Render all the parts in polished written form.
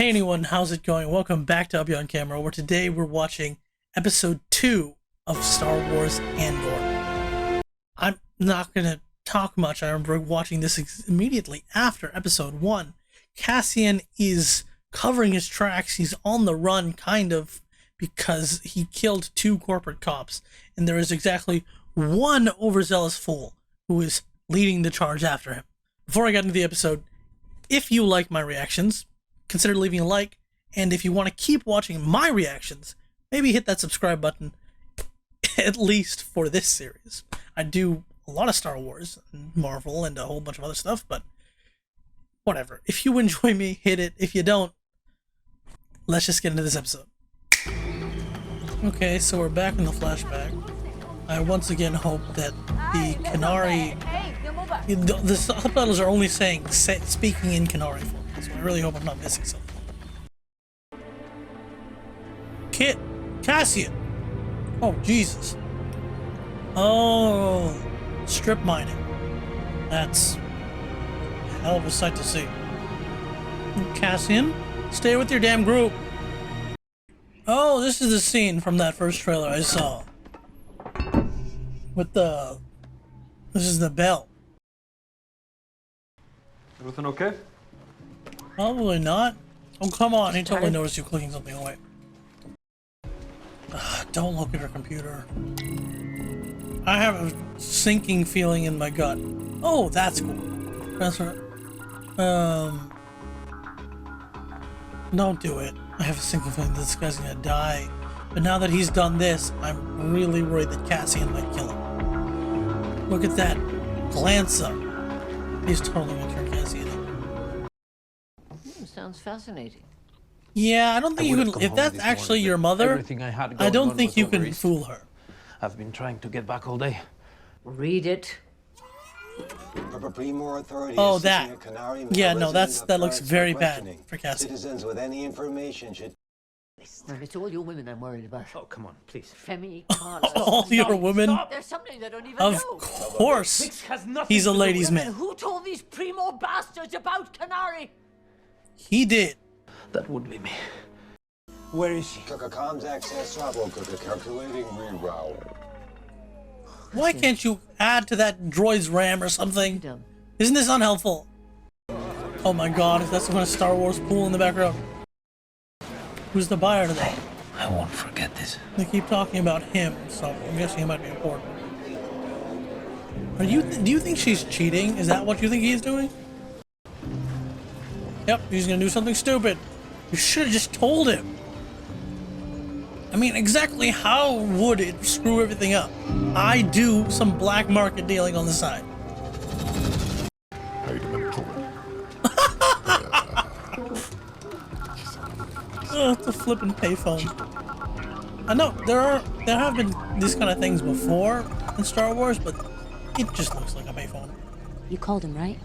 Hey anyone, how's it going? Welcome back to Abhi on Camera, where today we're watching episode 2 of Star Wars Andor. I'm not gonna talk much. I remember watching this immediately after episode 1. Cassian is covering his tracks. He's on the run, kind of, because he killed 2 corporate cops, and there is exactly one overzealous fool who is leading the charge after him. Before I get into the episode, if you like my reactions, consider leaving a like, and if you want to keep watching my reactions, maybe hit that subscribe button, at least for this series. I do a lot of Star Wars, and Marvel, and a whole bunch of other stuff, but whatever. If you enjoy me, hit it. If you don't, let's just get into this episode. Okay, so we're back in the flashback. I once again hope that the Canary... The subtitles are only saying speaking in Canary form. So I really hope I'm not missing something. Cassian! Oh, Jesus. Oh, strip mining. That's a hell of a sight to see. Cassian, stay with your damn group. Oh, this is the scene from that first trailer I saw. With the... This is the bell. Everything okay? Probably not. Oh, come on. He totally noticed you clicking something away. Don't look at your computer. I have a sinking feeling in my gut. Oh, that's cool. That's right. Don't do it. I have a sinking feeling that this guy's gonna die. But now that he's done this, I'm really worried that Cassian might kill him. Look at that glance up. He's totally gonna turn Cassian in. Sounds fascinating. Yeah, I don't think you can. If that's actually your mother, I don't think you can fool her. I've been trying to get back all day. Read it. Pre-mor authorities Oh, that. Yeah, no, that looks very bad for Cassian. Citizens with any information should. It's all your women I'm worried about. Oh, come on, please. Femi, Carla. All your women? There's something they don't even Of know. course, he's a ladies' man. Who told these Pre-mor bastards about Canary? He did. That would be me. Where is she? Comms access trouble. Calculating reroute. Why can't you add to that droid's RAM or something? Isn't this unhelpful? Oh my god, if that's a Star Wars pool in the background. Who's the buyer to that? I won't forget this. They keep talking about him, so I'm guessing he might be important. Do you think she's cheating? Is that what you think he's doing? Yep, he's gonna do something stupid. You should have just told him. I mean, exactly how would it screw everything up? I do some black market dealing on the side. The flippin' payphone. I know there have been these kind of things before in Star Wars, but it just looks like a payphone. You called him, right?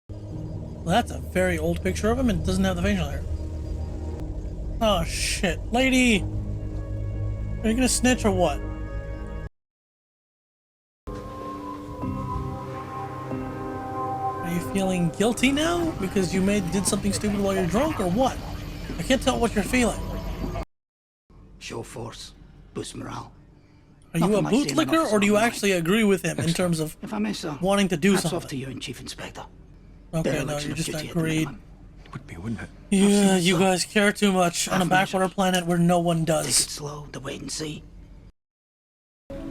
Well, that's a very old picture of him and doesn't have the facial hair. Oh shit. Lady! Are you gonna snitch or what? Are you feeling guilty now? Because you did something stupid while you're drunk or what? I can't tell what you're feeling. Show force, boost morale. Are you a bootlicker or do you actually agree with him in terms of If I miss her, wanting to do hats something? off to you and Chief Inspector. Okay, no, you just agreed. Would be, wouldn't it? Yeah, you guys care too much on a backwater planet where no one Take it does. slow, the wait and see.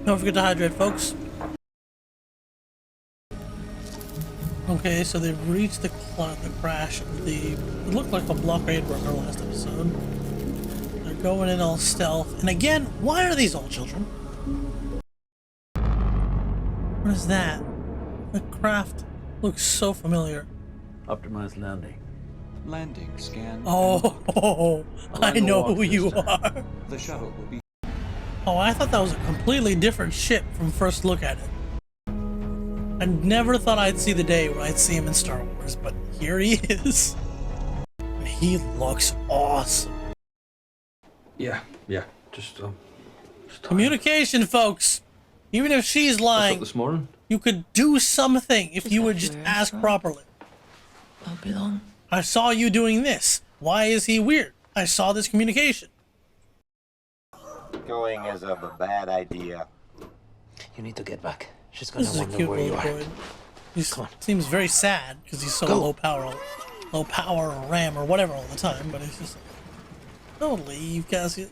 Don't forget to hydrate, folks. Okay, so they've reached the crash of the... It looked like a blockade worker last episode. They're going in all stealth. And again, why are these all children? What is that? The craft looks so familiar. Optimized landing. Landing scan. Oh, I know who you are. The shuttle will be. Oh, I thought that was a completely different ship from first look at it. I never thought I'd see the day when I'd see him in Star Wars, but here he is. And he looks awesome. Yeah. Just Communication, folks. Even if she's lying, this morning? you could do something if you would just ask properly. Won't be long. I saw you doing this. Why is he weird? I saw this communication. Going is a bad idea. You need to get back. She's gonna This is a wonder cute where little you are. droid. He seems very sad because he's so Go. low power or RAM or whatever all the time. But he's just like, don't leave, Cassian.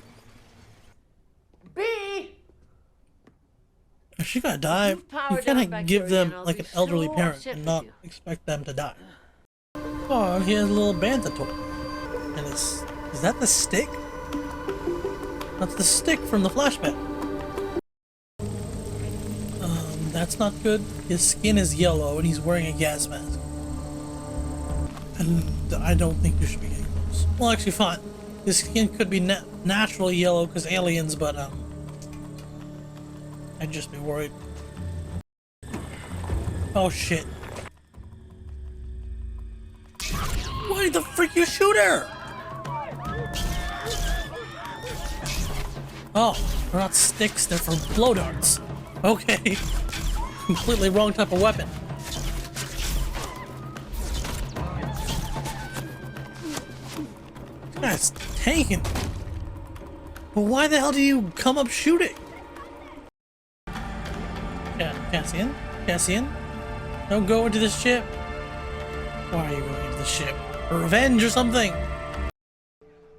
B! If she gonna die, power you down can't back give there them again, I'll like be an elderly so parent upset and with not you. expect them to die. Oh, and he has a little bantha toy. And is that the stick? That's the stick from the flashback. That's not good. His skin is yellow and he's wearing a gas mask. And I don't think you should be getting close. Well, actually, fine. His skin could be naturally yellow because aliens, but I'd just be worried. Oh shit. Why the freak you shoot her? Oh, they're not sticks, they're for blow darts. Okay. Completely wrong type of weapon. This guy's tanking. But why the hell do you come up shooting? Cassian? Cassian? Don't go into this ship. Why are you going into the ship? For revenge or something?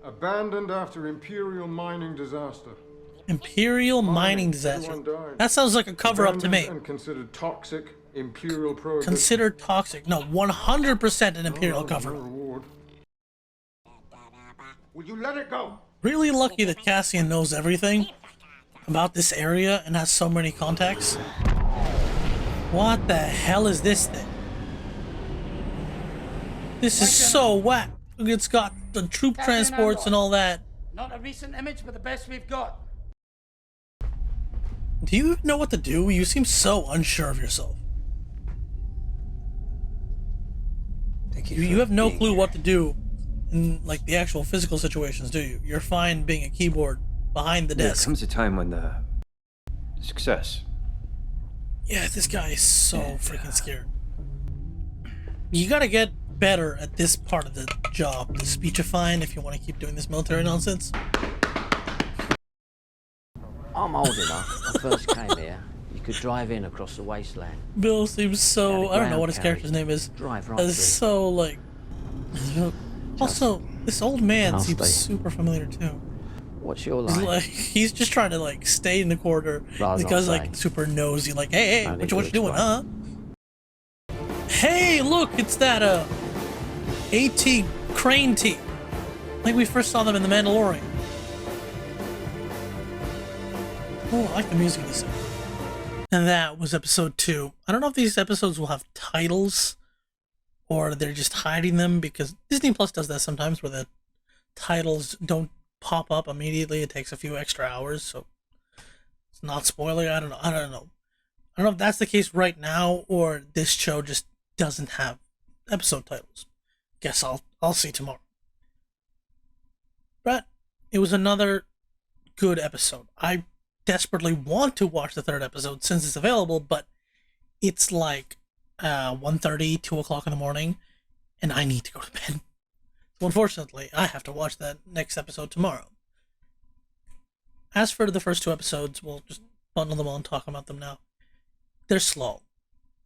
Abandoned after Imperial mining disaster. Imperial mining disaster. Everyone died. That sounds like a cover-up to me. Abandoned and considered toxic. Imperial prohibition. Considered toxic. No, 100% an Imperial No cover-up. reward. Will you let it go? Really lucky that Cassian knows everything about this area and has so many contacts. What the hell is this thing? This is so whack. It's got the troop transports and all that. Not a recent image, but the best we've got. Do you even know what to do? You seem so unsure of yourself. Thank You have no clue what to do in like the actual physical situations, do you? You're fine being a keyboard behind the There desk. comes a time when the success. Yeah, this guy is so freaking scared. You gotta get better at this part of the job, the speechifying, if you want to keep doing this military nonsense. I'm old enough. I first came here. You could drive in across the wasteland. Bill seems so... Yeah, the I don't know ground what his character's carriage. name is. Drive right It's through. so, like... Also, this old man I'll seems stay. super familiar, too. What's your He's line? like, he's just trying to, like, stay in the corridor. Rather Because, not like, say. super nosy. Like, hey, I what need you to doing, huh? explain. Hey, look, it's that, AT crane team. I think we first saw them in The Mandalorian. Oh, I like the music of this episode. And that was episode 2. I don't know if these episodes will have titles or they're just hiding them because Disney Plus does that sometimes where the titles don't pop up immediately. It takes a few extra hours, so it's not spoiling. I don't know. I don't know if that's the case right now or this show just doesn't have episode titles. Guess I'll see tomorrow. But it was another good episode. I desperately want to watch the 3rd episode since it's available, but it's like 1:30, 2 o'clock in the morning, and I need to go to bed. So unfortunately, I have to watch that next episode tomorrow. As for the first 2 episodes, we'll just bundle them all and talk about them now. They're slow.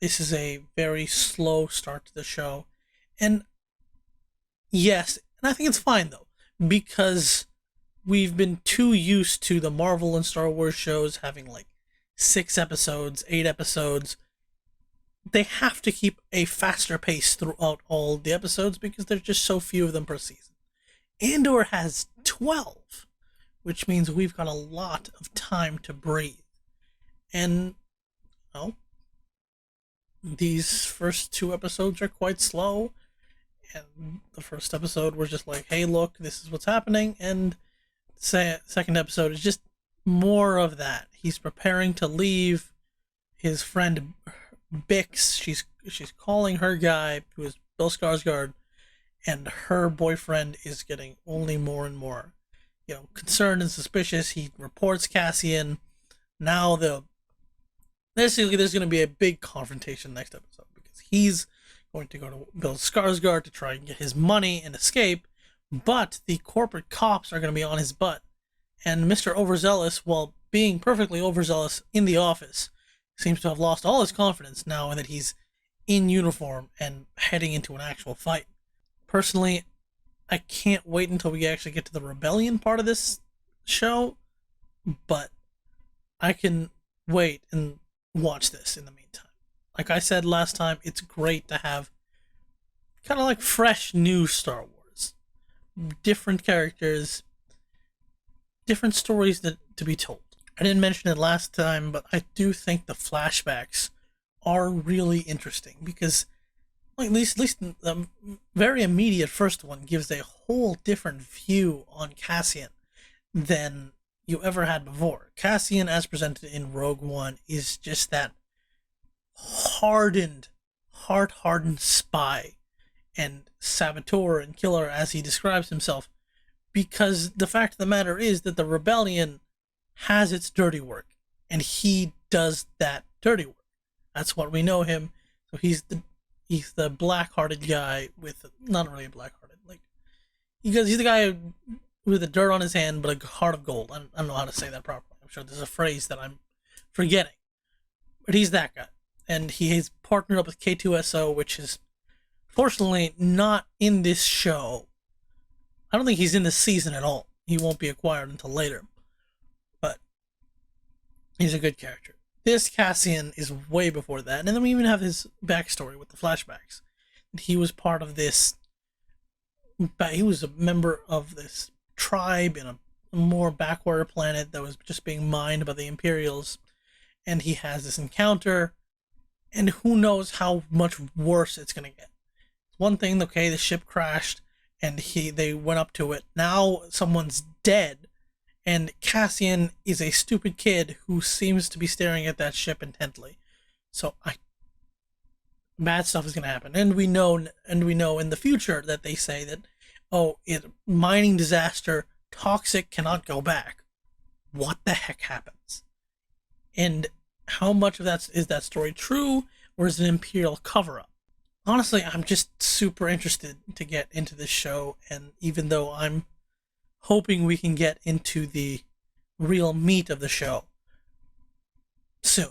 This is a very slow start to the show. And yes, and I think it's fine though, because we've been too used to the Marvel and Star Wars shows having like 6 episodes, 8 episodes. They have to keep a faster pace throughout all the episodes because there's just so few of them per season. Andor has 12, which means we've got a lot of time to breathe. And, well, these first 2 episodes are quite slow. And the first episode was just like, hey, look, this is what's happening. And second episode is just more of that. He's preparing to leave. His friend Bix, she's calling her guy, who is Bill Skarsgård, and her boyfriend is getting only more and more, concerned and suspicious. He reports Cassian. Now basically there's going to be a big confrontation next episode because he's going to go to Bill Skarsgård to try and get his money and escape, but the corporate cops are going to be on his butt. And Mr. Overzealous, while being perfectly overzealous in the office, seems to have lost all his confidence now that he's in uniform and heading into an actual fight. Personally, I can't wait until we actually get to the rebellion part of this show, but I can wait and watch this in the meantime. Like I said last time, it's great to have kind of like fresh new Star Wars. Different characters, different stories to be told. I didn't mention it last time, but I do think the flashbacks are really interesting because, like, at least the very immediate first one gives a whole different view on Cassian than you ever had before. Cassian, as presented in Rogue One, is just that heart-hardened spy and saboteur and killer, as he describes himself, because the fact of the matter is that the rebellion has its dirty work, and he does that dirty work. That's what we know him. So he's the black-hearted guy with, not really a black-hearted, like, he's the guy with the dirt on his hand but a heart of gold. I don't know how to say that properly. I'm sure there's a phrase that I'm forgetting, but he's that guy, and he has partnered up with K2SO, which is fortunately not in this show. I don't think he's in this season at all. He won't be acquired until later. But he's a good character. This Cassian is way before that. And then we even have his backstory with the flashbacks. He was part of this... He was a member of this tribe in a more backward planet that was just being mined by the Imperials. And he has this encounter. And who knows how much worse it's going to get. One thing, okay, the ship crashed. And they went up to it. Now someone's dead, and Cassian is a stupid kid who seems to be staring at that ship intently. So bad stuff is gonna happen, and we know in the future that they say that, mining disaster, toxic, cannot go back. What the heck happens? And how much of that is that story true, or is it an Imperial cover-up? Honestly, I'm just super interested to get into this show, and even though I'm hoping we can get into the real meat of the show soon.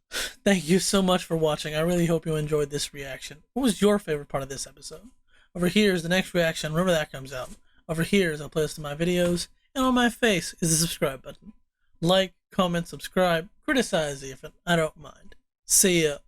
Thank you so much for watching. I really hope you enjoyed this reaction. What was your favorite part of this episode? Over here is the next reaction, whenever that comes out. Over here is a playlist of my videos, and on my face is the subscribe button. Like, comment, subscribe, criticize even, I don't mind. See ya.